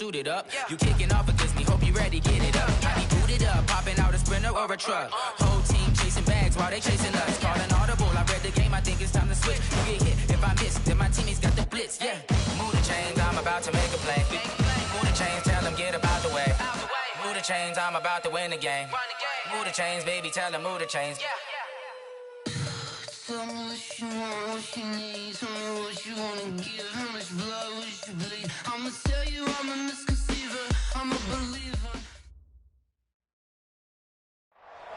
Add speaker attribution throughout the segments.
Speaker 1: suited up. You kicking off against me, hope you ready, get it up. I be booted up, popping out a Sprinter or a truck. Whole team chasing bags while they chasing us. Calling audible, I read the game, I think it's time to switch. You get hit if I miss, then my teammates got the blitz, yeah. Move the chains, I'm about to make a play. Move the chains, tell them get about the way. Move the chains, I'm about to win the game. Move the chains, baby, tell them move the chains. Tell me what you want, what you need. Tell me what you wanna give. How much blood would you bleed? I'ma tell you I'm a misconceiver. I'm a believer.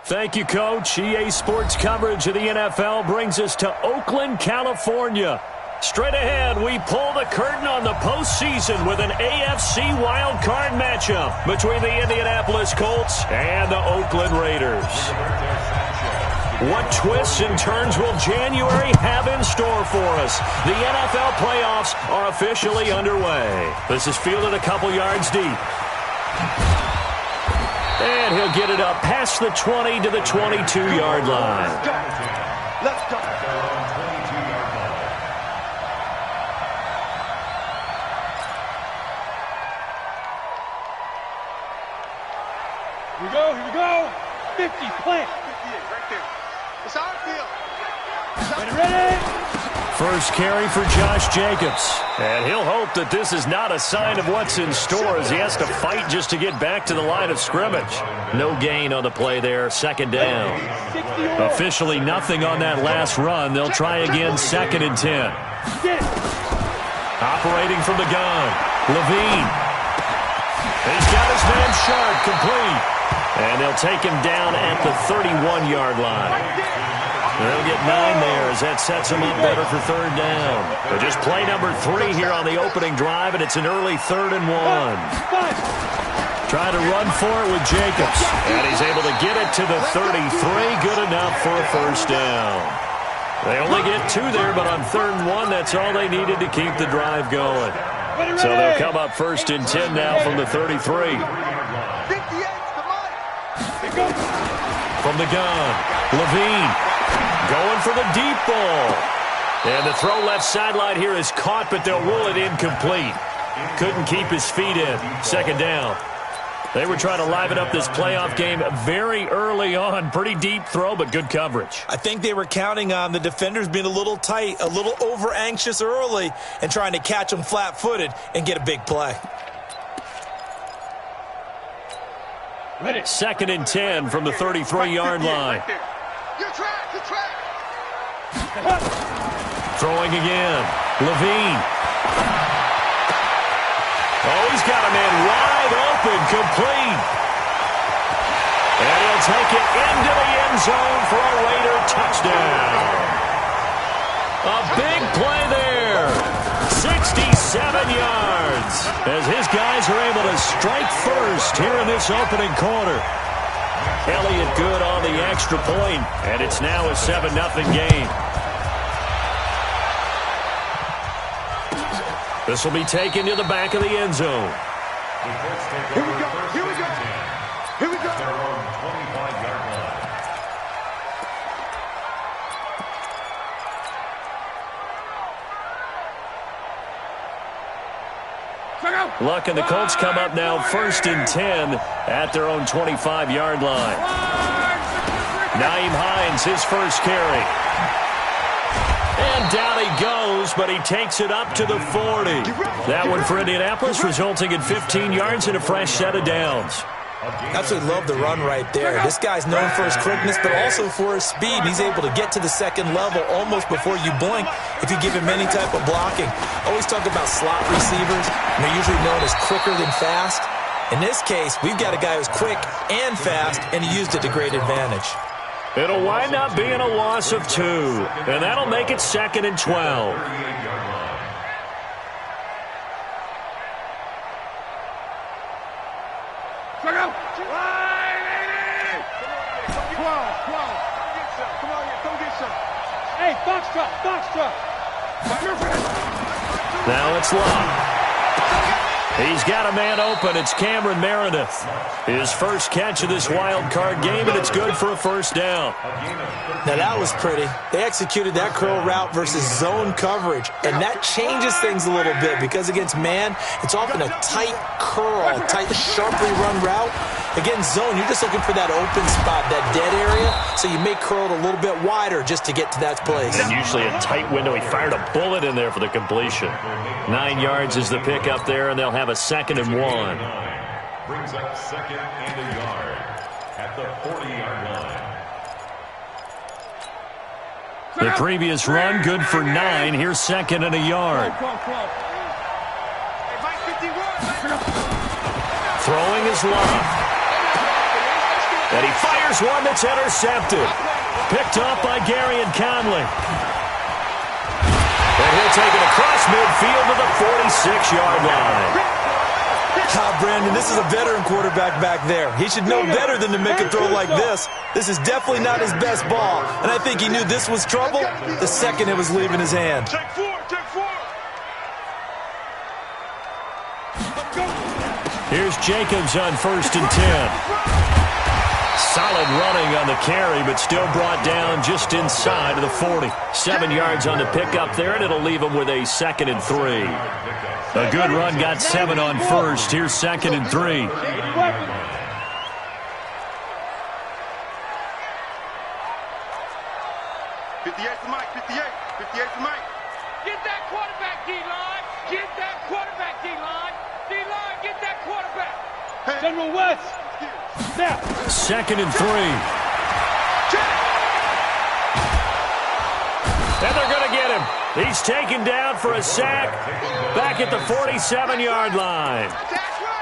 Speaker 2: Thank you, Coach. EA Sports coverage of the NFL brings us to Oakland, California. Straight ahead, we pull the curtain on the postseason with an AFC wildcard matchup between the Indianapolis Colts and the Oakland Raiders. What twists and turns will January have in store for us? The NFL playoffs are officially underway. This is fielded a couple yards deep. And he'll get it up past the 20 to the 22-yard line.
Speaker 3: Let's go.
Speaker 4: Here we go. 50, plant.
Speaker 3: 58, right there. It's our field.
Speaker 4: Ready?
Speaker 2: First carry for Josh Jacobs. And he'll hope that this is not a sign of what's in store as he has to fight just to get back to the line of scrimmage. No gain on the play there, second down. Officially nothing on that last run. They'll try again, 2nd and 10. Operating from the gun, Levine. He's got his man Sharp, complete. And they'll take him down at the 31-yard line. They'll get 9 there as that sets them up better for 3rd down. But just play number 3 here on the opening drive, and it's an early 3rd and 1. Try to run for it with Jacobs. And he's able to get it to the 33. Good enough for a first down. They only get 2 there, but on 3rd and 1, that's all they needed to keep the drive going. So they'll come up 1st and 10 now from the 33. From the gun, Levine going for the deep ball. And the throw left sideline here is caught, but they'll rule it incomplete. Couldn't keep his feet in. 2nd down. They were trying to liven up this playoff game very early on. Pretty deep throw, but good coverage.
Speaker 5: I think they were counting on the defenders being a little tight, a little over-anxious early, and trying to catch them flat-footed and get a big play.
Speaker 4: Ready.
Speaker 2: 2nd and 10 from the 33-yard line.
Speaker 3: Your track.
Speaker 2: Throwing again. Levine. Oh, he's got a man wide open, complete. And he'll take it into the end zone for a Raider touchdown. A big play there. 67 yards as his guys are able to strike first here in this opening quarter. Elliott good on the extra point, and it's now a 7-0 game. This will be taken to the back of the end zone.
Speaker 3: Here we go.
Speaker 6: Their own 25-yard line.
Speaker 2: Luck and the Colts come up now 1st and 10 at their own 25-yard line. Nyheim Hines, his first carry. And down he goes, but he takes it up to the 40. That one for Indianapolis, resulting in 15 yards and a fresh set of downs.
Speaker 5: Absolutely love the run right there. This guy's known for his quickness, but also for his speed. He's able to get to the 2nd level almost before you blink if you give him any type of blocking. Always talk about slot receivers, and they're usually known as quicker than fast. In this case, we've got a guy who's quick and fast, and he used it to great advantage.
Speaker 2: It'll wind up being a loss of 2, and that'll make it 2nd and 12.
Speaker 4: Foxtrot.
Speaker 2: Now it's Love. He's got a man open. It's Cameron Meredith. His first catch of this wild card game, and it's good for a first down.
Speaker 5: Now, that was pretty. They executed that curl route versus zone coverage, and that changes things a little bit because against man, it's often a tight curl, tight, sharply run route. Against zone, you're just looking for that open spot, that dead area, so you may curl it a little bit wider just to get to that place.
Speaker 2: And usually a tight window. He fired a bullet in there for the completion. 9 yards is the pick up there, and they'll have a 2nd and 1.
Speaker 6: Brings up 2nd and a yard at the 40-yard line.
Speaker 2: The previous run, good for 9. Here's 2nd and a yard. Throwing is Love. And he fires one that's intercepted. Picked up by Gary and Conley. And he'll take it across midfield to the 46-yard line.
Speaker 5: Brandon, this is a veteran quarterback back there. He should know better than to make a throw like this. This is definitely not his best ball, and I think he knew this was trouble the second it was leaving his hand.
Speaker 3: Take four.
Speaker 2: Here's Jacobs on 1st and 10. Solid running on the carry, but still brought down just inside of the 40. 7 yards on the pickup there, and it'll leave him with a 2nd and 3. A good run got 7 on 1st. Here's 2nd and 3.
Speaker 3: 58 for Mike, 58 for Mike.
Speaker 4: Get that quarterback, D-line. Get that quarterback, D-line. D-line, get that quarterback. General West. Now.
Speaker 2: 2nd and 3. And they're going to get him. He's taken down for a sack back at the 47-yard line.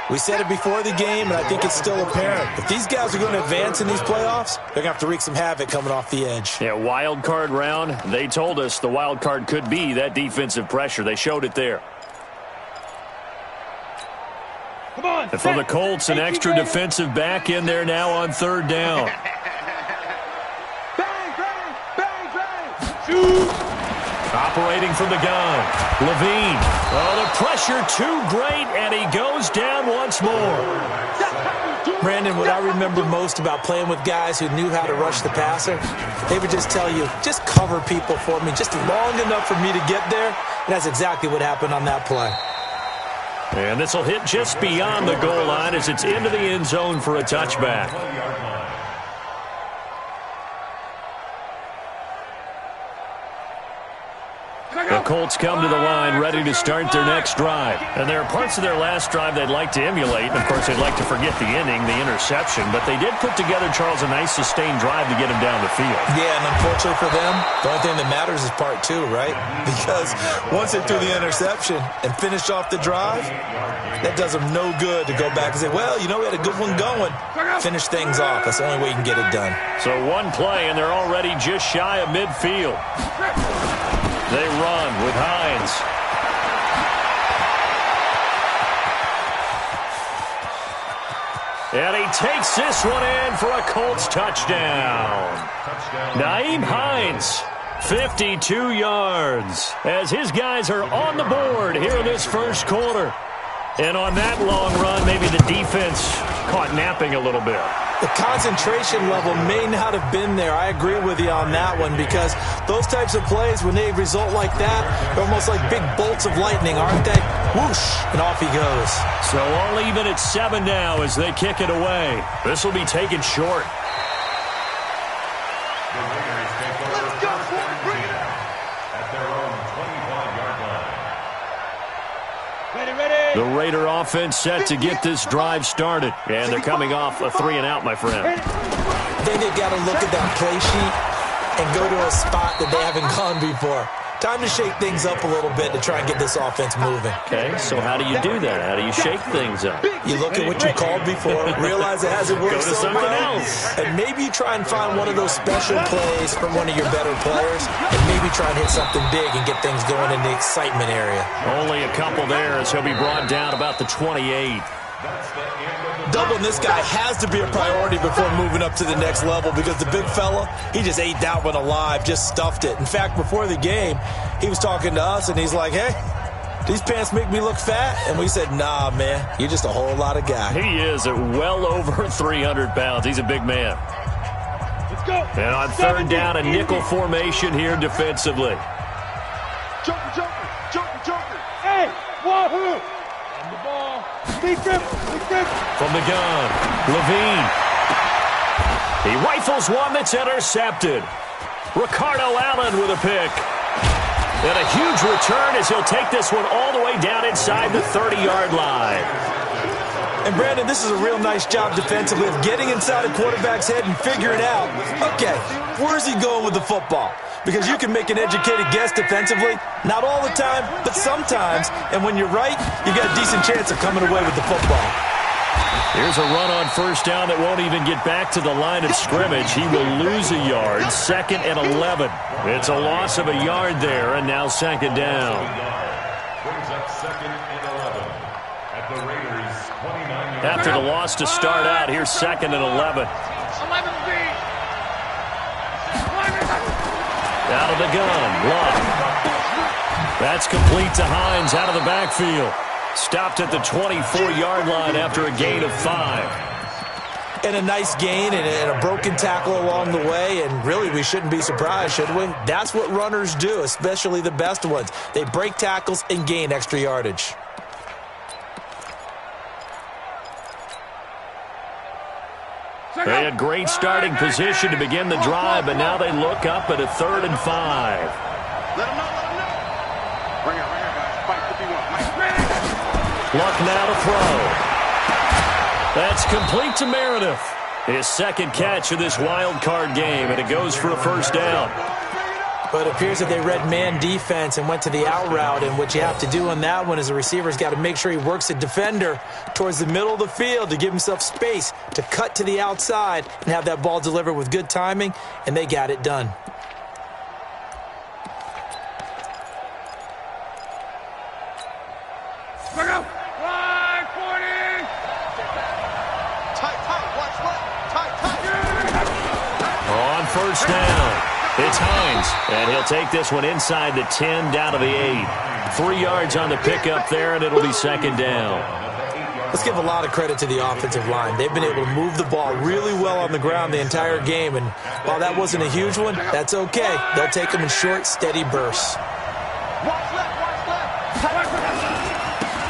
Speaker 5: We said it before the game, and I think it's still apparent. If these guys are going to advance in these playoffs, they're going to have to wreak some havoc coming off the edge.
Speaker 2: Yeah, wild card round. They told us the wild card could be that defensive pressure. They showed it there.
Speaker 4: Come on.
Speaker 2: And for the Colts, an extra defensive back in there now on 3rd down.
Speaker 4: Shoot.
Speaker 2: Operating from the gun, Levine. Oh, the pressure too great, and he goes down once more.
Speaker 5: Brandon, what I remember most about playing with guys who knew how to rush the passer, they would just tell you, just cover people for me, just long enough for me to get there. And that's exactly what happened on that play.
Speaker 2: And this will hit just beyond the goal line as it's into the end zone for a touchback. The Colts come to the line ready to start their next drive. And there are parts of their last drive they'd like to emulate. And, of course, they'd like to forget the ending, the interception. But they did put together, Charles, a nice sustained drive to get him down the field.
Speaker 5: Yeah, and unfortunately for them, the only thing that matters is part 2, right? Because once they threw the interception and finished off the drive, that does them no good to go back and say, well, you know, we had a good one going. Finish things off. That's the only way you can get it done.
Speaker 2: So one play, and they're already just shy of midfield. They run with Hines. And he takes this one in for a Colts touchdown. Nyheim Hines, 52 yards, as his guys are on the board here in this first quarter. And on that long run, maybe the defense caught napping a little bit.
Speaker 5: The concentration level may not have been there. I agree with you on that one because those types of plays, when they result like that, they're almost like big bolts of lightning, aren't they? Whoosh, and off he goes.
Speaker 2: So all even at 7 now as they kick it away. This will be taken short.
Speaker 3: Let's go, Ford. Bring it up.
Speaker 6: At their own 25-yard line.
Speaker 4: Ready.
Speaker 2: The Raider offense set to get this drive started. And they're coming off a 3-and-out, my friend.
Speaker 5: I think they've got to look at that play sheet and go to a spot that they haven't gone before. Time to shake things up a little bit to try and get this offense moving.
Speaker 2: Okay, so how do you do that? How do you shake things up?
Speaker 5: You look at what you called before, realize it hasn't worked
Speaker 2: Go to
Speaker 5: so
Speaker 2: something
Speaker 5: well,
Speaker 2: else.
Speaker 5: and maybe you try and find one of those special plays from one of your better players, and maybe try and hit something big and get things going in the excitement area.
Speaker 2: Only a couple there as he'll be brought down about the 28.
Speaker 5: Doubling this guy has to be a priority before moving up to the next level because the big fella, he just ate that one alive, just stuffed it. In fact, before the game, he was talking to us, and he's like, hey, these pants make me look fat? And we said, nah, man, you're just a whole lot of guy.
Speaker 2: He is at well over 300 pounds. He's a big man.
Speaker 4: Let's go.
Speaker 2: And on third down, a nickel formation here defensively.
Speaker 3: Joker, joker, joker, joker.
Speaker 4: Hey, wahoo. On the ball. Big grip, big grip.
Speaker 2: From the gun, Levine. He rifles one that's intercepted. Ricardo Allen with a pick. And a huge return as he'll take this one all the way down inside the 30-yard line.
Speaker 5: And, Brandon, this is a real nice job defensively of getting inside a quarterback's head and figuring out, okay, where's he going with the football? Because you can make an educated guess defensively, not all the time, but sometimes. And when you're right, you got a decent chance of coming away with the football.
Speaker 2: Here's a run on first down that won't even get back to the line of scrimmage. He will lose a yard, 2nd and 11. It's a loss of a yard there, and now 2nd down.
Speaker 6: Brings up 2nd and 11 at the Raiders' 29-yard.
Speaker 2: After the loss to start out, here's 2nd and 11.
Speaker 4: 11 feet.
Speaker 2: Out of the gun, Luck. That's complete to Hines out of the backfield. Stopped at the 24-yard line after a gain of 5.
Speaker 5: And a nice gain and a broken tackle along the way, and really we shouldn't be surprised, should we? That's what runners do, especially the best ones. They break tackles and gain extra yardage.
Speaker 2: They had great starting position to begin the drive, but now they look up at a 3rd and 5.
Speaker 3: Let him know, let him know. Bring it, guys. Fight 51.
Speaker 2: Luck now to throw. That's complete to Meredith. His 2nd catch of this wild card game, and it goes for a 1st down.
Speaker 5: But it appears that they read man defense and went to the out route, and what you have to do on that one is the receiver's got to make sure he works the defender towards the middle of the field to give himself space to cut to the outside and have that ball delivered with good timing, and they got it done.
Speaker 4: Look out. Line 40.
Speaker 3: Tight, watch left. Tight.
Speaker 2: On first down, it's Hines, and he'll take this one inside the 10 down to the 8. 3 yards on the pickup there, and it'll be 2nd down.
Speaker 5: Let's give a lot of credit to the offensive line. They've been able to move the ball really well on the ground the entire game, and while that wasn't a huge one, that's okay. They'll take them in short, steady bursts.
Speaker 3: Watch left.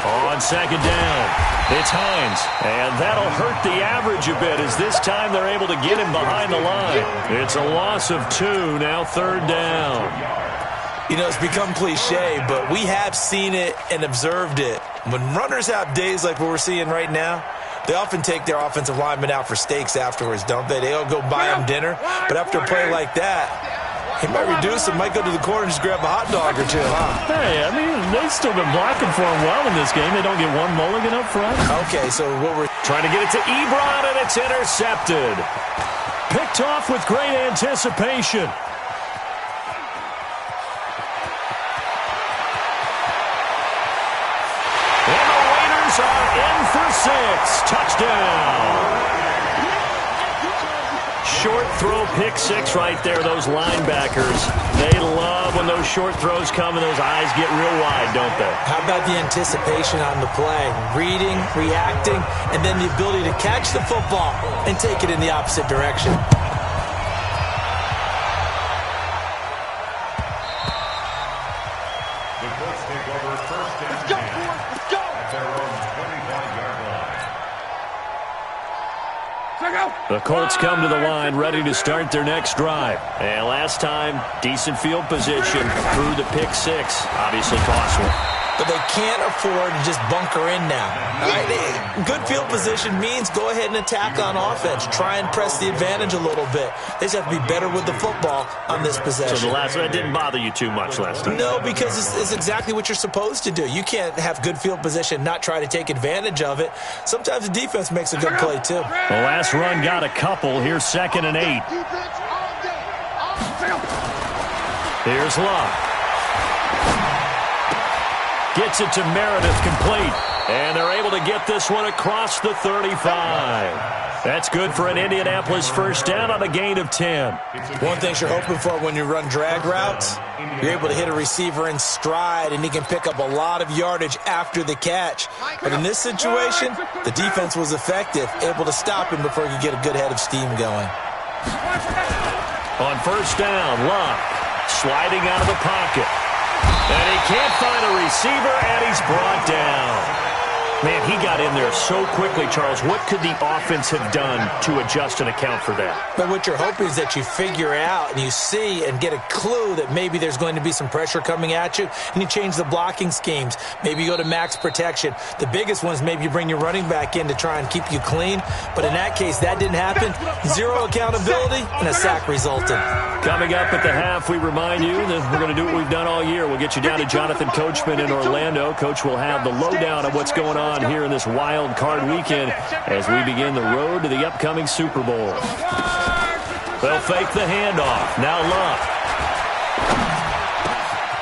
Speaker 2: On 2nd down, it's Hines, and that'll hurt the average a bit as this time they're able to get him behind the line. It's a loss of 2, now 3rd down.
Speaker 5: You know, it's become cliche, but we have seen it and observed it. When runners have days like what we're seeing right now, they often take their offensive linemen out for steaks afterwards, don't they? They all go buy them dinner, but after a play like that, he might reduce it, might go to the corner and just grab a hot dog or two, huh?
Speaker 2: Hey, I mean, they've still been blocking for him well in this game. They don't get one mulligan up front.
Speaker 5: Okay, so what we're
Speaker 2: Trying to get it to Ebron, and it's intercepted. Picked off with great anticipation. And the Raiders are in for 6. Touchdown. Short throw, pick 6 right there. Those linebackers, they love when those short throws come and those eyes get real wide, don't they?
Speaker 5: How about the anticipation on the play? Reading, reacting, and then the ability to catch the football and take it in the opposite direction.
Speaker 6: The Colts take over first down.
Speaker 3: Let's go, boys. Let's go.
Speaker 6: At their own 25-yard line.
Speaker 2: The Colts come to the line ready to start their next drive. And last time, decent field position through the pick 6. Obviously cost one.
Speaker 5: But they can't afford to just bunker in now. All right? Good field position means go ahead and attack on offense. Try and press the advantage a little bit. They just have to be better with the football on this possession.
Speaker 2: So that didn't bother you too much last time?
Speaker 5: No, because it's exactly what you're supposed to do. You can't have good field position, not try to take advantage of it. Sometimes the defense makes a good play, too.
Speaker 2: The last run got a couple. Here's 2nd and 8.
Speaker 3: Defense all day.
Speaker 2: Here's Luck. Gets it to Meredith complete. And they're able to get this one across the 35. That's good for an Indianapolis first down on a gain of 10.
Speaker 5: One thing you're hoping for when you run drag routes, you're able to hit a receiver in stride, and he can pick up a lot of yardage after the catch. But in this situation, the defense was effective, able to stop him before he could get a good head of steam going.
Speaker 2: On first down, Luck sliding out of the pocket. And he can't find a receiver, and he's brought down. Man, he got in there so quickly, Charles. What could the offense have done to adjust and account for that?
Speaker 5: But what you're hoping is that you figure out and you see and get a clue that maybe there's going to be some pressure coming at you, and you change the blocking schemes. Maybe you go to max protection. The biggest one is maybe you bring your running back in to try and keep you clean. But in that case, that didn't happen. Zero accountability, and a sack resulted.
Speaker 2: Coming up at the half, we remind you that we're going to do what we've done all year. We'll get you down to Jonathan Coachman in Orlando. Coach will have the lowdown of what's going on here in this wild card weekend as we begin the road to the upcoming Super Bowl. They'll fake the handoff. Now Luck.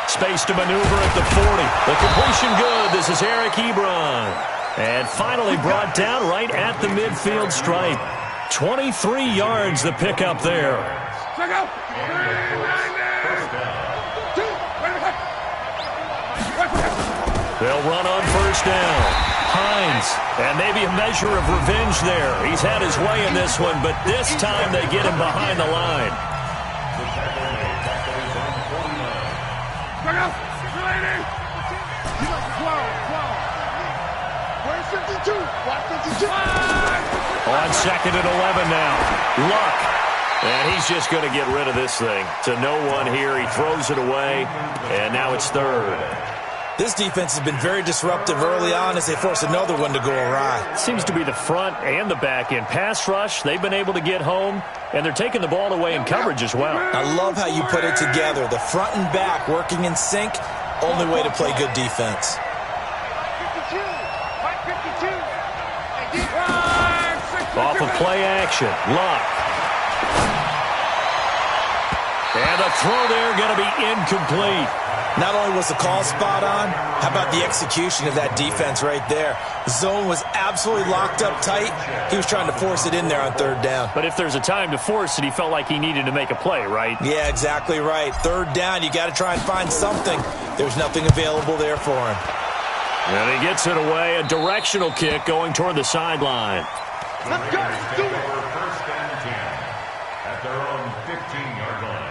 Speaker 2: Space to maneuver at the 40. The completion good. This is Eric Ebron. And finally brought down right at the midfield stripe. 23 yards the pickup there. They'll run on first down. Hines, and maybe a measure of revenge there. He's had his way in this one, but this time they get him behind the line. On second and 11 now. Luck. And he's just going to get rid of this thing. To no one here. He throws it away, and now it's third.
Speaker 5: This defense has been very disruptive early on as they force another one to go awry.
Speaker 2: Seems to be the front and the back end. Pass rush, they've been able to get home, and they're taking the ball away in coverage as well.
Speaker 5: I love how you put it together. The front and back working in sync, only way to play good defense.
Speaker 2: Off of play action, Luck. And the throw there going to be incomplete.
Speaker 5: Not only was the call spot on, how about the execution of that defense right there? The zone was absolutely locked up tight. He was trying to force it in there on third down.
Speaker 2: But if there's a time to force it, he felt like he needed to make a play, right?
Speaker 5: Yeah, exactly right. Third down, you got to try and find something. There's nothing available there for him.
Speaker 2: And he gets it away, a directional kick going toward the sideline.
Speaker 6: Let's go. Do it. First and 10 at their own 15-yard line.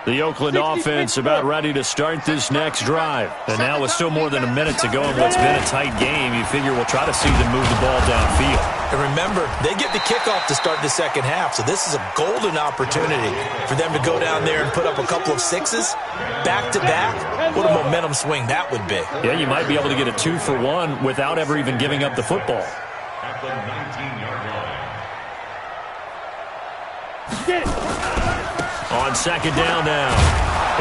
Speaker 2: The Oakland offense about ready to start this next drive. And now with still more than a minute to go in what's been a tight game, you figure we'll try to see them move the ball downfield.
Speaker 5: And remember, they get the kickoff to start the second half, so this is a golden opportunity for them to go down there and put up a couple of sixes back-to-back. What a momentum swing that would be.
Speaker 2: Yeah, you might be able to get a 2-for-1 without ever even giving up the football.
Speaker 6: At the 19-yard line.
Speaker 4: Get it.
Speaker 2: On second down now,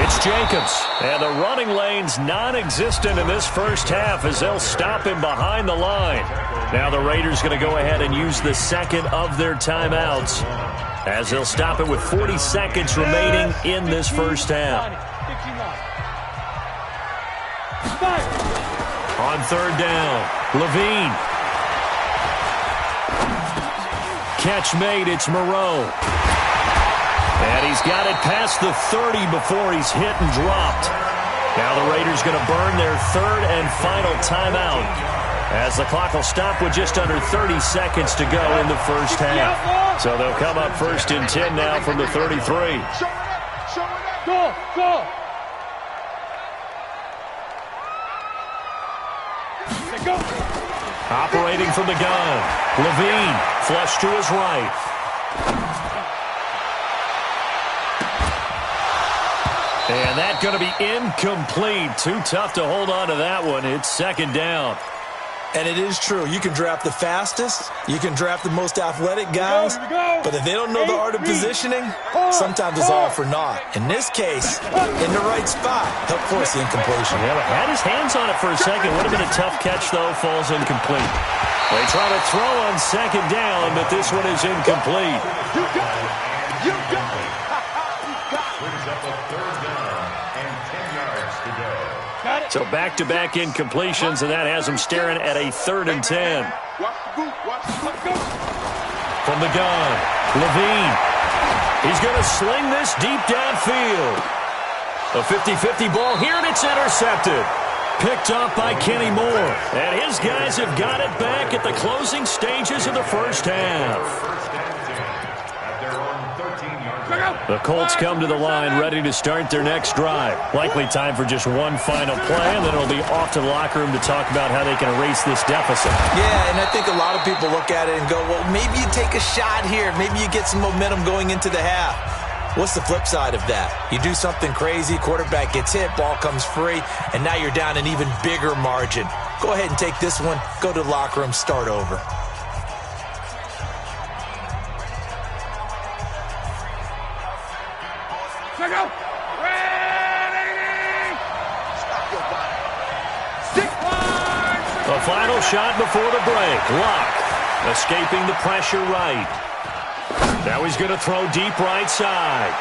Speaker 2: it's Jacobs. And the running lane's non-existent in this first half as they'll stop him behind the line. Now the Raiders going to go ahead and use the second of their timeouts as they'll stop it with 40 seconds remaining in this first half. On third down, Levine. Catch made, it's Moreau. And he's got it past the 30 before he's hit and dropped. Now the Raiders going to burn their third and final timeout as the clock will stop with just under 30 seconds to go in the first half. So they'll come up first and 10 now from the 33.
Speaker 4: Go, go. Go.
Speaker 2: Operating from the gun, Levine flush to his right. And that's going to be incomplete. Too tough to hold on to that one. It's second down.
Speaker 5: And it is true. You can draft the fastest. You can draft the most athletic guys. But if they don't know the art of positioning, sometimes it's all for naught. In this case, in the right spot, help force the incompletion.
Speaker 2: Yeah, but had his hands on it for a second. Would have been a tough catch, though. Falls incomplete. They try to throw on second down, but this one is incomplete.
Speaker 3: You got it. You got it.
Speaker 6: Brings up a third down and 10 yards to go.
Speaker 2: So back-to-back incompletions, and that has him staring at a 3rd and 10. From the gun, Levine. He's going to sling this deep downfield. A 50-50 ball here, and it's intercepted. Picked off by Kenny Moore. And his guys have got it back at the closing stages of the first half. The Colts come to the line ready to start their next drive. Likely time for just one final play, and then it'll be off to the locker room to talk about how they can erase this deficit.
Speaker 5: Yeah, and I think a lot of people look at it and go, well, maybe you take a shot here. Maybe you get some momentum going into the half. What's the flip side of that? You do something crazy, quarterback gets hit, ball comes free, and now you're down an even bigger margin. Go ahead and take this one, go to the locker room, start over.
Speaker 2: The final shot before the break. Luck escaping the pressure right. Now he's going to throw deep right side.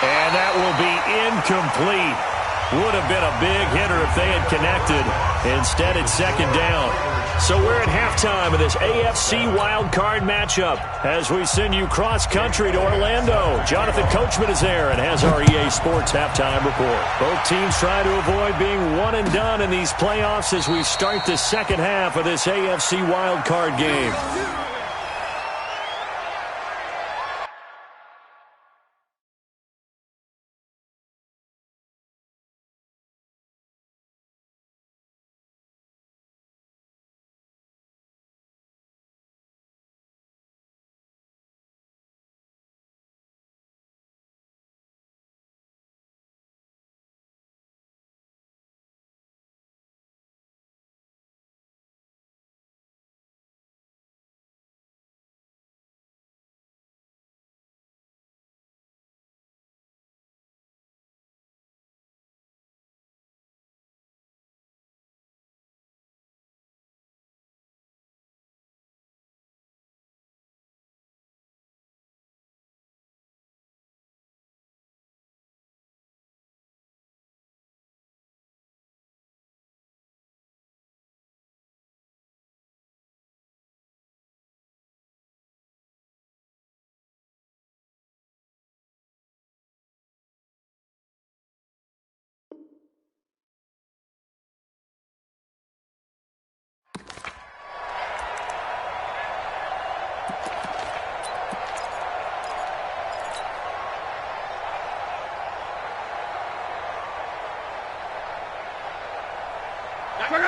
Speaker 2: And that will be incomplete. Would have been a big hitter if they had connected. Instead, it's 2nd down. So we're at halftime of this AFC wildcard matchup as we send you cross-country to Orlando. Jonathan Coachman is there and has our EA Sports halftime report. Both teams try to avoid being one and done in these playoffs as we start the second half of this AFC wildcard game.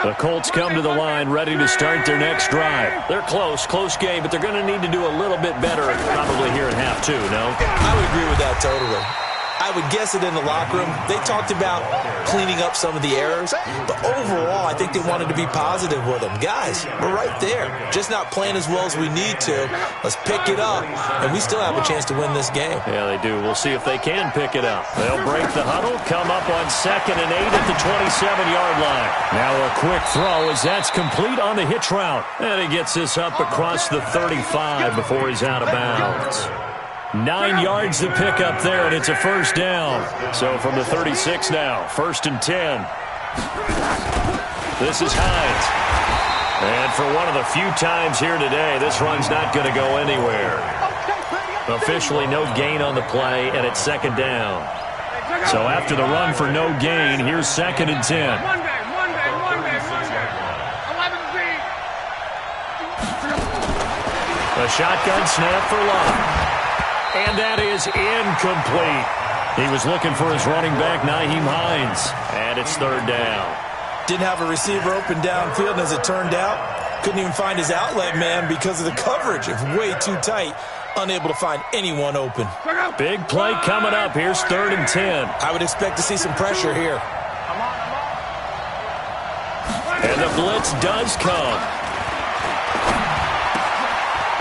Speaker 2: The Colts come to the line ready to start their next drive. They're close game, but they're going to need to do a little bit better probably here in half 2, no?
Speaker 5: I would agree with that totally. I would guess it in the locker room. They talked about cleaning up some of the errors, but overall, I think they wanted to be positive with them. Guys, we're right there. Just not playing as well as we need to. Let's pick it up, and we still have a chance to win this game.
Speaker 2: Yeah, they do. We'll see if they can pick it up. They'll break the huddle, come up on 2nd and 8 at the 27-yard line. Now a quick throw as that's complete on the hitch route. And he gets this up across the 35 before he's out of bounds. 9 yards to pick up there, and it's a 1st down. So from the 36 now, 1st and 10. This is Hines. And for one of the few times here today, this run's not going to go anywhere. Officially no gain on the play, and it's 2nd down. So after the run for no gain, here's 2nd and 10. A shotgun snap for Luck. And that is incomplete. He was looking for his running back, Nyheim Hines. And it's 3rd down.
Speaker 5: Didn't have a receiver open downfield, and as it turned out, couldn't even find his outlet man because of the coverage. It's way too tight. Unable to find anyone open.
Speaker 2: Big play coming up. Here's 3rd and 10.
Speaker 5: I would expect to see some pressure here.
Speaker 2: And the blitz does come.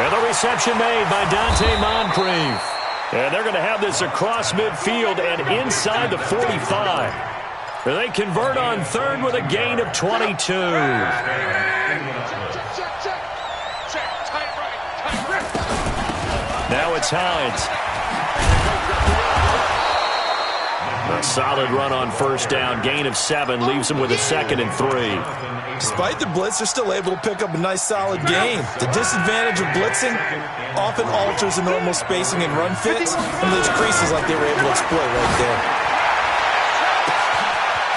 Speaker 2: And the reception made by Dante Moncrief. And they're going to have this across midfield and inside the 45. They convert on 3rd with a gain of 22. Now it's Hines. A solid run on first down. Gain of 7 leaves him with a 2nd and 3.
Speaker 5: Despite the blitz, they're still able to pick up a nice, solid gain. The disadvantage of blitzing often alters the normal spacing and run fits, and those creases like they were able to exploit right there.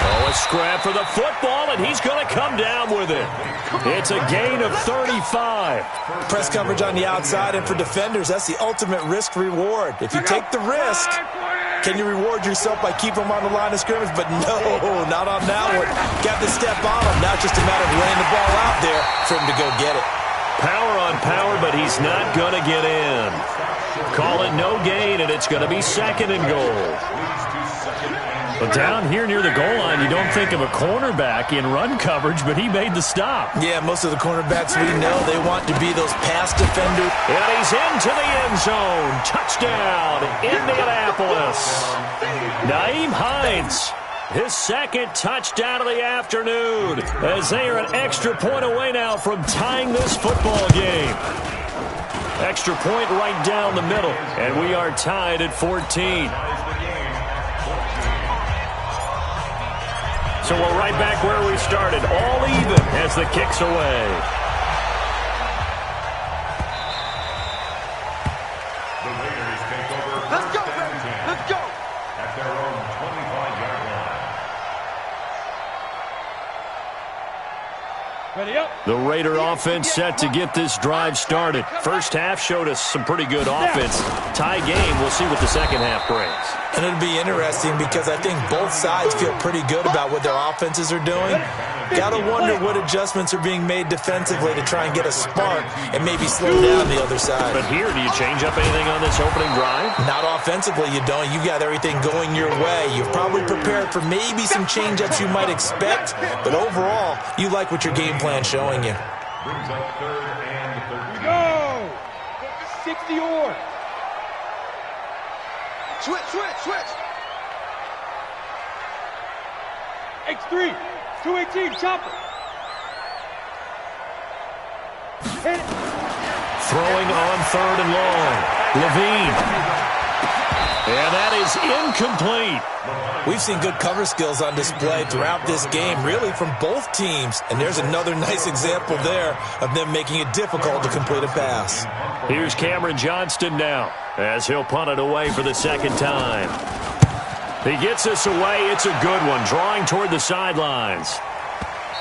Speaker 2: Oh, a scrap for the football, and he's going to come down with it. It's a gain of 35.
Speaker 5: Press coverage on the outside, and for defenders, that's the ultimate risk-reward. If you take the risk, can you reward yourself by keeping them on the line of scrimmage? But no, not on that one. Got to step on him. Now it's just a matter of laying the ball out there for him to go get it.
Speaker 2: Power on power, but he's not going to get in. Call it no gain, and it's going to be 2nd and goal. But down here near the goal line, you don't think of a cornerback in run coverage, but he made the stop.
Speaker 5: Yeah, most of the cornerbacks we know, they want to be those pass defenders.
Speaker 2: And he's into the end zone. Touchdown, Indianapolis. Nyheim Hines, his 2nd touchdown of the afternoon, as they are an extra point away now from tying this football game. Extra point right down the middle, and we are tied at 14. So we're right back where we started, all even as the kick's away.
Speaker 6: The Raiders take over. Let's go, baby. Let's go. At their own 25-yard line.
Speaker 4: Ready up.
Speaker 2: The Raider offense set to get this drive started. First half showed us some pretty good offense. Tie game, we'll see what the second half brings.
Speaker 5: And it'll be interesting because I think both sides feel pretty good about what their offenses are doing. Got to wonder what adjustments are being made defensively to try and get a spark and maybe slow down the other side.
Speaker 2: But here, do you change up anything on this opening drive?
Speaker 5: Not offensively, you don't. You've got everything going your way. You've probably prepared for maybe some change-ups you might expect, but overall, you like what your game plan's showing you.
Speaker 6: Brings up 3rd and 13.
Speaker 4: Go. 60 or.
Speaker 3: Switch.
Speaker 4: X3. 218. Chopper. Hit it.
Speaker 2: Throwing on 3rd and long. Levine. And that is incomplete.
Speaker 5: We've seen good cover skills on display throughout this game, really from both teams. And there's another nice example there of them making it difficult to complete a pass.
Speaker 2: Here's Cameron Johnston now, as he'll punt it away for the 2nd time. He gets this away. It's a good one, drawing toward the sidelines.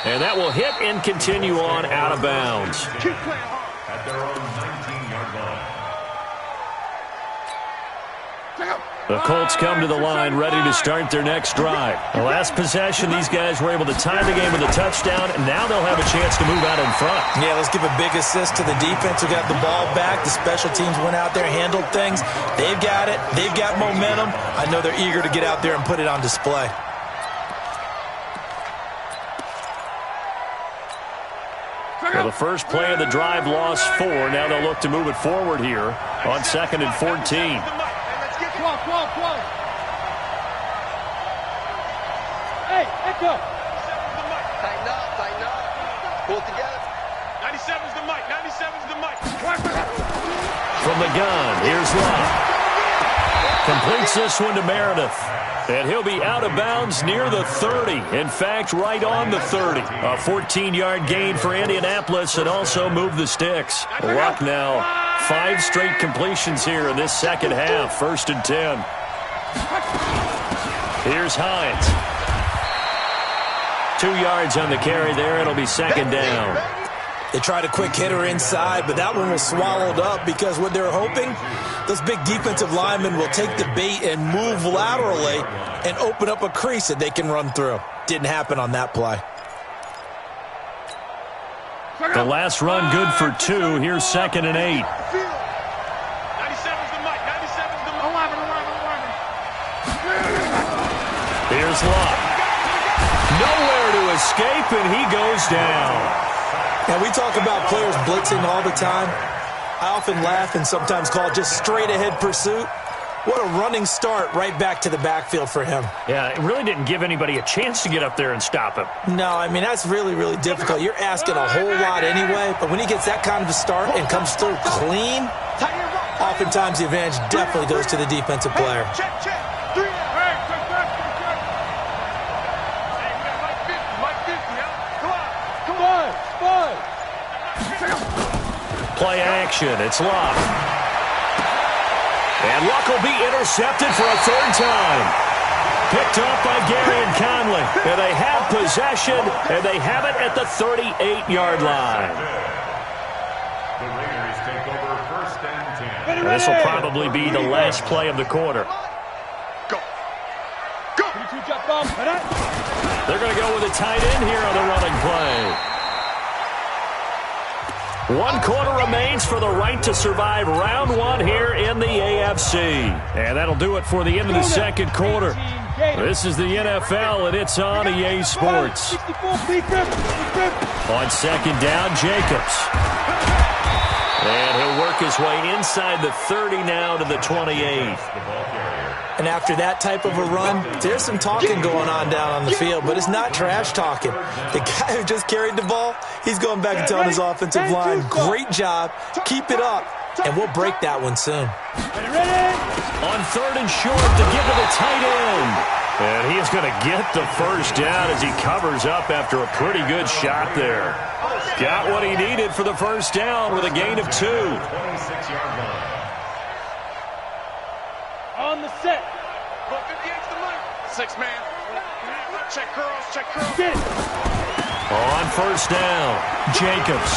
Speaker 2: And that will hit and continue on out of bounds.
Speaker 6: At their own 19-yard line.
Speaker 2: The Colts come to the line ready to start their next drive. The last possession, these guys were able to tie the game with a touchdown, and now they'll have a chance to move out in front.
Speaker 5: Yeah, let's give a big assist to the defense who got the ball back. The special teams went out there, handled things. They've got it. They've got momentum. I know they're eager to get out there and put it on display.
Speaker 2: Well, the first play of the drive lost 4. Now they'll look to move it forward here on 2nd and 14.
Speaker 4: Whoa. Hey, echo.
Speaker 3: Tighten up. Pull it together.
Speaker 4: 97's the mic. 97's the mic.
Speaker 2: From the gun, here's Love. Completes this one to Meredith. And he'll be out of bounds near the 30. In fact, right on the 30. A 14-yard gain for Indianapolis and also move the sticks. Luck now. 5 straight completions here in this second half. 1st and 10. Here's Hines. 2 yards on the carry there. It'll be 2nd down.
Speaker 5: They tried a quick hitter inside, but that one was swallowed up because what they're hoping, those big defensive linemen will take the bait and move laterally and open up a crease that they can run through. Didn't happen on that play.
Speaker 2: The last run good for 2. Here's 2nd and 8.
Speaker 4: 97's the mic. 97's the mic. 11.
Speaker 2: Here's Love. Nowhere to escape, and he goes down.
Speaker 5: Now, we talk about players blitzing all the time. I often laugh and sometimes call it just straight-ahead pursuit. What a running start right back to the backfield for him.
Speaker 2: Yeah, it really didn't give anybody a chance to get up there and stop him.
Speaker 5: No, I mean, that's really, really difficult. You're asking a whole lot anyway, but when he gets that kind of a start and comes through clean, oftentimes the advantage definitely goes to the defensive player.
Speaker 4: Check. 3. Hey,
Speaker 2: play action. It's Luck. And Luck will be intercepted for a third time. Picked up by Gary and Conley. And they have possession, and they have it at the 38-yard line.
Speaker 6: The Raiders take over first and 10.
Speaker 2: And this will probably be the last play of the quarter.
Speaker 3: Go. Go.
Speaker 2: They're going to go with a tight end here on the running play. 1 quarter remains for the right to survive round 1 here in the AFC. And that'll do it for the end of the second quarter. This is the NFL, and it's on EA Sports. On second down, Jacobs. And he'll work his way inside the 30 now to the 28.
Speaker 5: And after that type of a run, there's some talking going on down on the field, but it's not trash talking. The guy who just carried the ball, he's going back and telling his offensive line, great job, keep it up, and we'll break that one soon.
Speaker 2: On third and short to give to the tight end. And he is going to get the first down as he covers up after a pretty good shot there. Got what he needed for the first down with a gain of 2.
Speaker 6: 26-yard line.
Speaker 4: On the set.
Speaker 3: 58's the money. 6 man. Check curls, check curls.
Speaker 4: Get.
Speaker 2: On first down, Jacobs.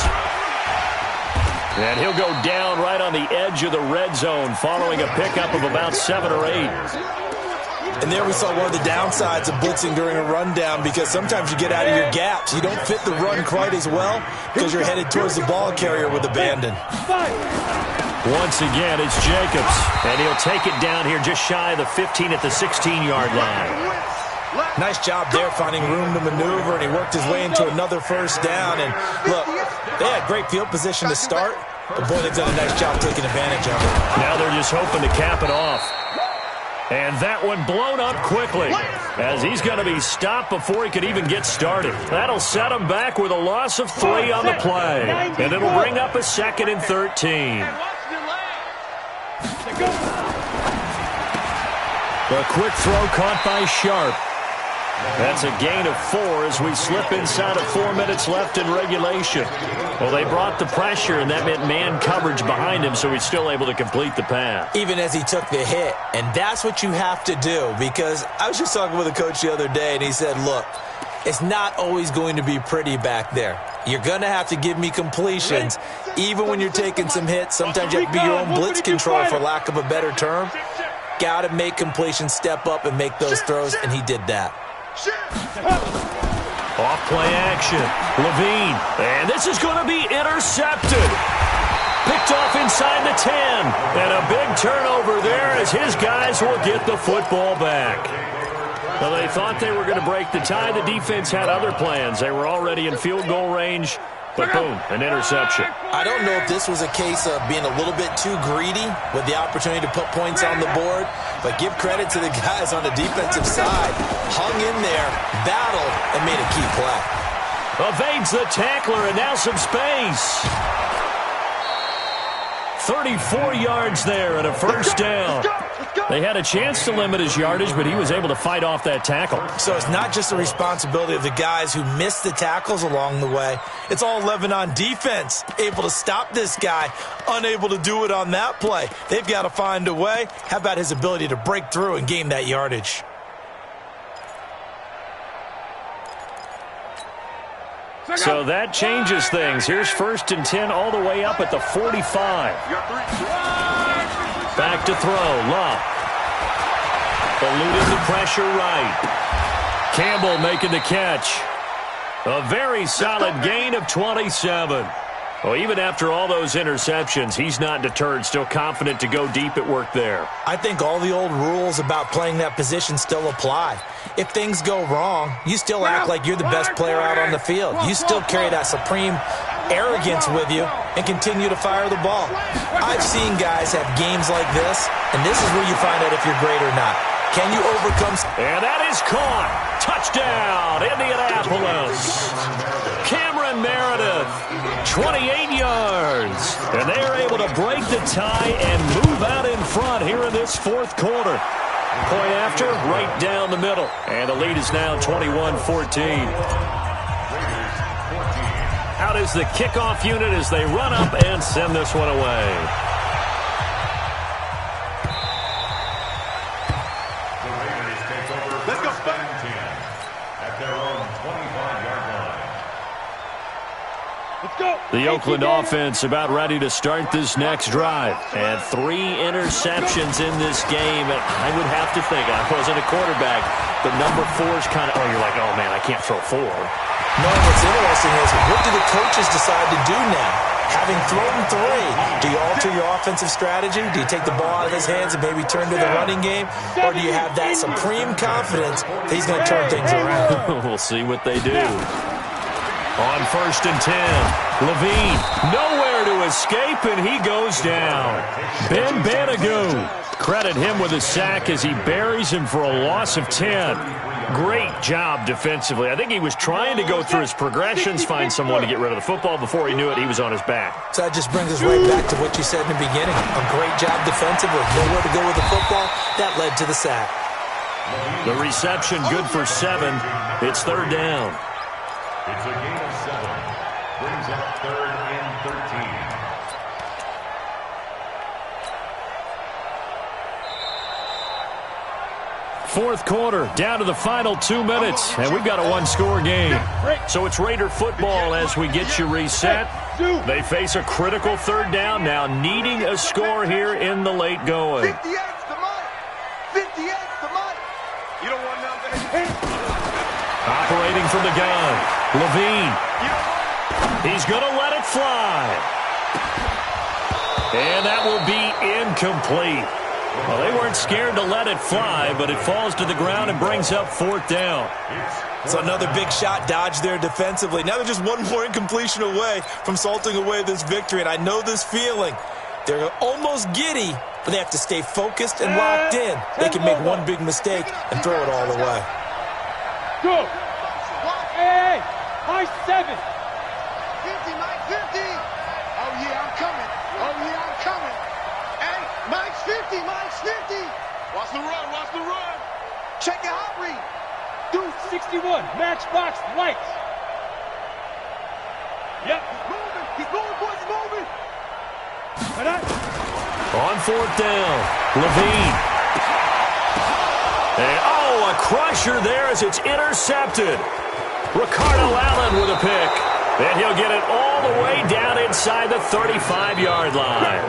Speaker 2: And he'll go down right on the edge of the red zone following a pickup of about 7 or 8.
Speaker 5: And there we saw one of the downsides of blitzing during a rundown, because sometimes you get out of your gaps. You don't fit the run quite as well because you're headed towards the ball carrier with abandon.
Speaker 2: Once again, it's Jacobs, and he'll take it down here just shy of the 15 at the 16-yard line.
Speaker 5: Nice job there finding room to maneuver, and he worked his way into another first down. And look, they had great field position to start, but boy, they've done a nice job taking advantage of it.
Speaker 2: Now they're just hoping to cap it off. And that one blown up quickly as he's going to be stopped before he could even get started. That'll set him back with a loss of 3 on the play. And it'll bring up a 2nd and 13. The quick throw caught by Sharp. That's a gain of 4 as we slip inside of 4 minutes left in regulation. Well, they brought the pressure, and that meant man coverage behind him, so he's still able to complete the pass.
Speaker 5: Even as he took the hit, and that's what you have to do, because I was just talking with a coach the other day, and he said, look, it's not always going to be pretty back there. You're going to have to give me completions, even when you're taking some hits. Sometimes you have to be your own blitz control, for lack of a better term. Got to make completions, step up, and make those throws, and he did that.
Speaker 2: Off play action. Levine. And this is going to be intercepted. Picked off inside the 10. And a big turnover there as his guys will get the football back. Well, they thought they were going to break the tie. The defense had other plans. They were already in field goal range. But boom, an interception.
Speaker 5: I don't know if this was a case of being a little bit too greedy with the opportunity to put points on the board, but give credit to the guys on the defensive side. Hung in there, battled, and made a key play.
Speaker 2: Evades the tackler, and now some space. 34 yards there and a first down. They had a chance to limit his yardage, but he was able to fight off that tackle.
Speaker 5: So it's not just the responsibility of the guys who missed the tackles along the way. It's all Lebanon defense, able to stop this guy, unable to do it on that play. They've got to find a way. How about his ability to break through and gain that yardage?
Speaker 2: So that changes things. Here's 1st and 10 all the way up at the 45. Back to throw. Love. Eluding the pressure right. Campbell making the catch. A very solid gain of 27. Well, even after all those interceptions, he's not deterred, still confident to go deep at work there.
Speaker 5: I think all the old rules about playing that position still apply. If things go wrong, you still act like you're the best player out on the field. You still carry that supreme arrogance with you and continue to fire the ball. I've seen guys have games like this, and this is where you find out if you're great or not. Can you overcome?
Speaker 2: And that is caught. Touchdown, Indianapolis. Cameron Meredith, 28 yards. And they are able to break the tie and move out in front here in this 4th quarter. Point after, right down the middle. And the lead is now 21-14. Out is the kickoff unit as they run up and send this one away.
Speaker 6: The Raiders take over first and 10 at their own 25-yard line.
Speaker 4: Let's go.
Speaker 2: The Oakland offense about ready to start this next drive. And 3 interceptions in this game. And I would have to think, I wasn't a quarterback, but number 4 is kind of, you're like, oh, man, I can't throw 4.
Speaker 5: No, what's interesting is, what do the coaches decide to do now? Having thrown 3, do you alter your offensive strategy? Do you take the ball out of his hands and maybe turn to the running game? Or do you have that supreme confidence that he's going to turn things around?
Speaker 2: We'll see what they do. On first and 10, Levine, nowhere to escape, and he goes down. Ben Banagoo, credit him with a sack as he buries him for a loss of 10. Great job defensively. I think he was trying to go through his progressions, find someone to get rid of the football. Before he knew it, he was on his back.
Speaker 5: So that just brings us right back to what you said in the beginning. A great job defensively. Nowhere to go with the football. That led to the sack.
Speaker 2: The reception good for 7. It's third down.
Speaker 6: It's a gain of 7. Brings up 3rd and 13.
Speaker 2: Fourth quarter, down to the final 2 minutes, and we've got a 1-score game. So it's Raider football as we get you reset. They face a critical third down now, needing a score here in the late going.
Speaker 3: 58's the money. 58's the money. You don't want nothing.
Speaker 2: Operating from the gun, Levine. He's going to let it fly. And that will be incomplete. Well, they weren't scared to let it fly, but it falls to the ground and brings up 4th down.
Speaker 5: So another big shot dodged there defensively. Now they're just one more incompletion away from salting away this victory, and I know this feeling. They're almost giddy, but they have to stay focused and locked in. They can make one big mistake and throw it all away.
Speaker 4: Go. Hey, high 7.
Speaker 3: 50, Mike, 50. Oh, yeah, I'm coming. Oh, yeah, I'm coming. Hey, Mike's 50, Mike's 50. Watch the run, watch the run. Check your hot read.
Speaker 4: Dude, 61, matchbox lights. Yep.
Speaker 3: He's moving, boys, he's moving.
Speaker 2: On 4th down, Levine. And, a crusher there as it's intercepted. Ricardo Allen with a pick. And he'll get it all the way down inside the 35-yard line.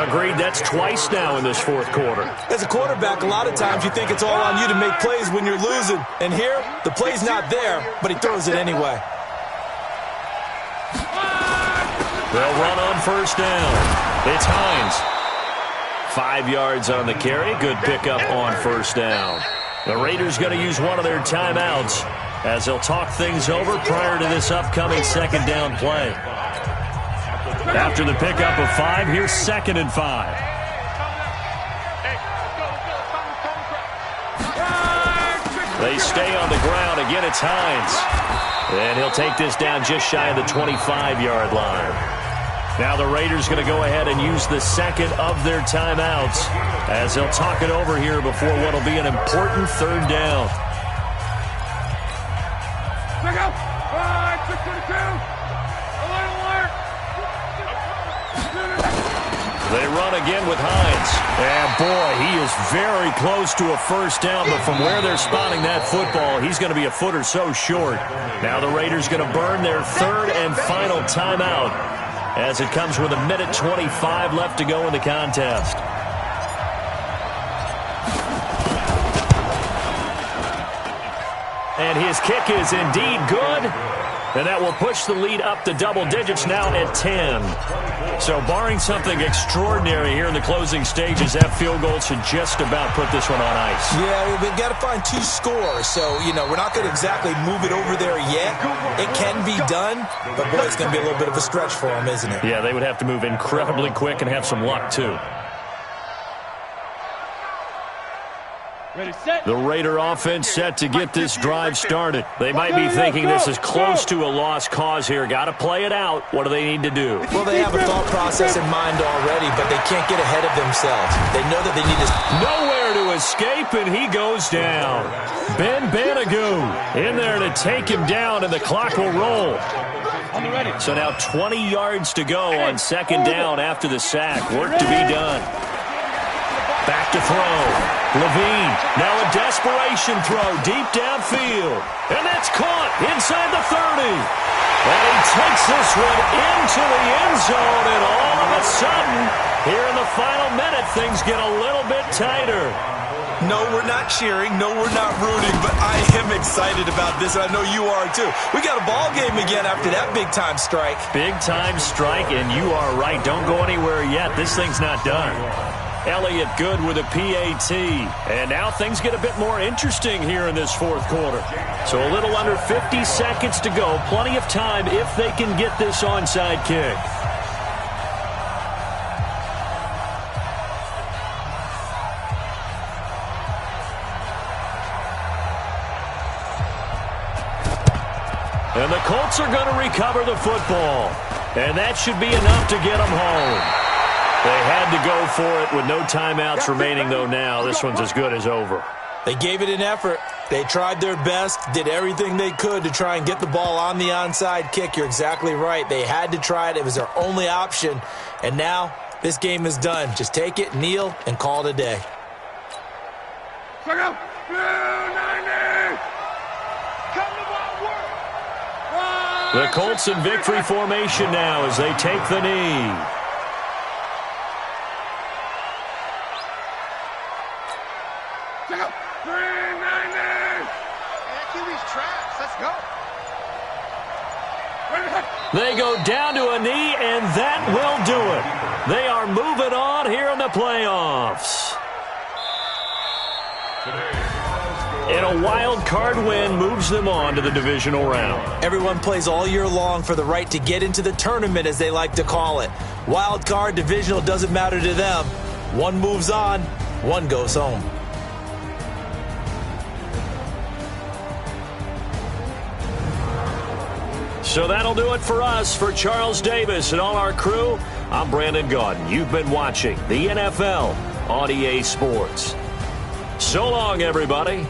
Speaker 2: Agreed, that's twice now in this fourth quarter.
Speaker 5: As a quarterback, a lot of times you think it's all on you to make plays when you're losing. And here, the play's not there, but he throws it anyway.
Speaker 2: They'll run on first down. It's Hines. 5 yards on the carry. Good pickup on first down. The Raiders going to use one of their timeouts as they'll talk things over prior to this upcoming second down play. After the pickup of 5, here's 2nd and 5. They stay on the ground. Again, it's Hines. And he'll take this down just shy of the 25-yard line. Now the Raiders going to go ahead and use the second of their timeouts as they'll talk it over here before what will be an important third down.
Speaker 4: Check out. 622.
Speaker 2: They run again with Hines. And boy, he is very close to a first down, but from where they're spotting that football, he's going to be a foot or so short. Now the Raiders going to burn their third and final timeout as it comes with 1:25 left to go in the contest. And his kick is indeed good. And that will push the lead up to double digits now at 10. So barring something extraordinary here in the closing stages, that field goal should just about put this one on ice.
Speaker 5: Yeah, we've got to find 2 scores. So, we're not going to exactly move it over there yet. It can be done, but boy, it's going to be a little bit of a stretch for them, isn't it?
Speaker 2: Yeah, they would have to move incredibly quick and have some luck, too.
Speaker 4: Ready, set.
Speaker 2: The Raider offense set to get this drive started. They might be thinking this is close to a lost cause here. Got to play it out. What do they need to do?
Speaker 5: Well, they have a thought process in mind already, but they can't get ahead of themselves. They know that they need to...
Speaker 2: Nowhere to escape, and he goes down. Ben Banagoo in there to take him down, and the clock will roll. So now 20 yards to go on second down after the sack. Work to be done. Back to throw. Levine, now a desperation throw deep downfield. And that's caught inside the 30. And he takes this one into the end zone, and all of a sudden, here in the final minute, things get a little bit tighter.
Speaker 5: No, we're not cheering. No, we're not rooting, but I am excited about this, and I know you are too. We got a ball game again after that big-time strike.
Speaker 2: Big-time strike, and you are right. Don't go anywhere yet. This thing's not done. Elliott good with a PAT. And now things get a bit more interesting here in this fourth quarter. So a little under 50 seconds to go. Plenty of time if they can get this onside kick. And the Colts are going to recover the football. And that should be enough to get them home. They had to go for it with no timeouts remaining, though now. This one's as good as over.
Speaker 5: They gave it an effort. They tried their best, did everything they could to try and get the ball on the onside kick. You're exactly right. They had to try it. It was their only option. And now this game is done. Just take it, kneel, and call it a day.
Speaker 2: The Colts in victory formation now as they take the knee. They go down to a knee, and that will do it. They are moving on here in the playoffs. And a wild card win moves them on to the divisional round.
Speaker 5: Everyone plays all year long for the right to get into the tournament, as they like to call it. Wild card, divisional, doesn't matter to them. One moves on, one goes home.
Speaker 2: So that'll do it for us. For Charles Davis and all our crew, I'm Brandon Gaudin. You've been watching the NFL on EA Sports. So long, everybody.